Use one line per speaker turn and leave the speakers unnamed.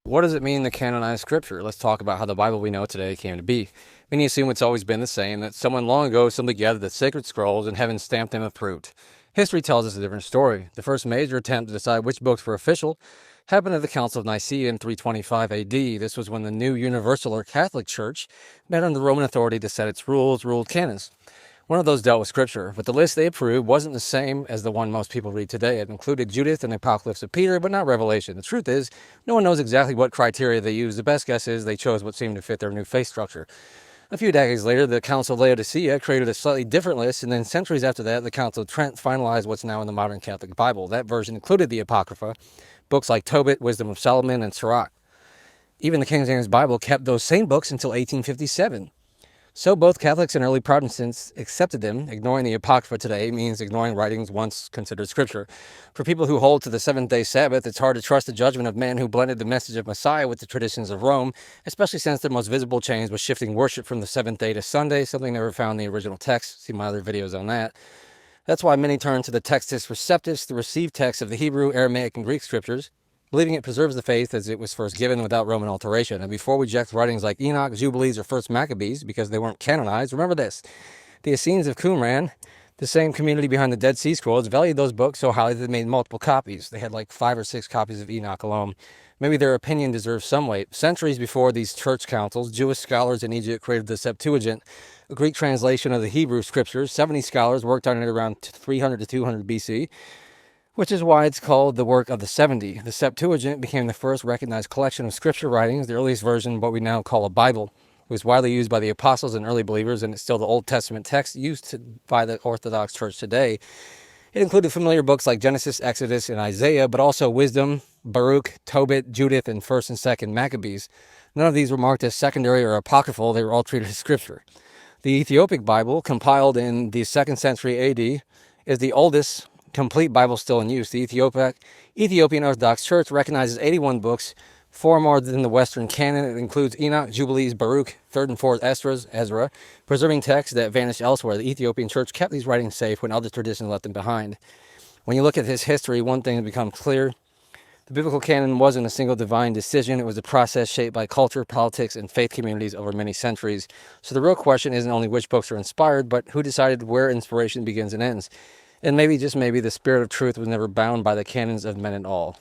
What does it mean to canonize scripture? Let's talk about how the Bible we know today came to be. Many assume it's always been the same, that someone long ago simply gathered the sacred scrolls and heaven stamped them approved. History tells us a different story. The first major attempt to decide which books were official happened at the Council of Nicaea in 325 AD. This was when the new Universal or Catholic Church met under Roman authority to set its ruled canons. One of those dealt with scripture, but the list they approved wasn't the same as the one most people read today. It included Judith and the Apocalypse of Peter, but not Revelation. The truth is, no one knows exactly what criteria they used. The best guess is they chose what seemed to fit their new faith structure. A few decades later, the Council of Laodicea created a slightly different list, and then centuries after that, the Council of Trent finalized what's now in the modern Catholic Bible. That version included the Apocrypha, books like Tobit, Wisdom of Solomon, and Sirach. Even the King James Bible kept those same books until 1857. So both Catholics and early Protestants accepted them. Ignoring the Apocrypha today means ignoring writings once considered scripture. For people who hold to the seventh-day Sabbath, it's hard to trust the judgment of men who blended the message of Messiah with the traditions of Rome, especially since their most visible change was shifting worship from the seventh day to Sunday, something never found in the original text. See my other videos on that. That's why many turn to the Textus Receptus, the received text of the Hebrew, Aramaic, and Greek scriptures, believing it preserves the faith as it was first given without Roman alteration. And before we reject writings like Enoch, Jubilees, or First Maccabees because they weren't canonized, remember this. The Essenes of Qumran, the same community behind the Dead Sea Scrolls, valued those books so highly that they made multiple copies. They had like 5 or 6 copies of Enoch alone. Maybe their opinion deserves some weight. Centuries before these church councils, Jewish scholars in Egypt created the Septuagint, a Greek translation of the Hebrew scriptures. 70 scholars worked on it around 300 to 200 BC. Which is why it's called the work of the 70. The Septuagint became the first recognized collection of scripture writings, the earliest version of what we now call a Bible. It was widely used by the apostles and early believers, and it's still the Old Testament text used by the Orthodox Church today. It included familiar books like Genesis, Exodus, and Isaiah, but also Wisdom, Baruch, Tobit, Judith, and 1st and 2nd Maccabees. None of these were marked as secondary or apocryphal. They were all treated as scripture. The Ethiopic Bible, compiled in the 2nd century AD, is the oldest complete Bible still in use. The Ethiopian Orthodox Church recognizes 81 books, 4 more than the Western canon. It includes Enoch, Jubilees, Baruch, 3rd and 4th Ezra, preserving texts that vanished elsewhere. The Ethiopian Church kept these writings safe when other traditions left them behind. When you look at this history, one thing has become clear. The biblical canon wasn't a single divine decision. It was a process shaped by culture, politics, and faith communities over many centuries. So the real question isn't only which books are inspired, but who decided where inspiration begins and ends. And maybe, just maybe, the spirit of truth was never bound by the canons of men at all.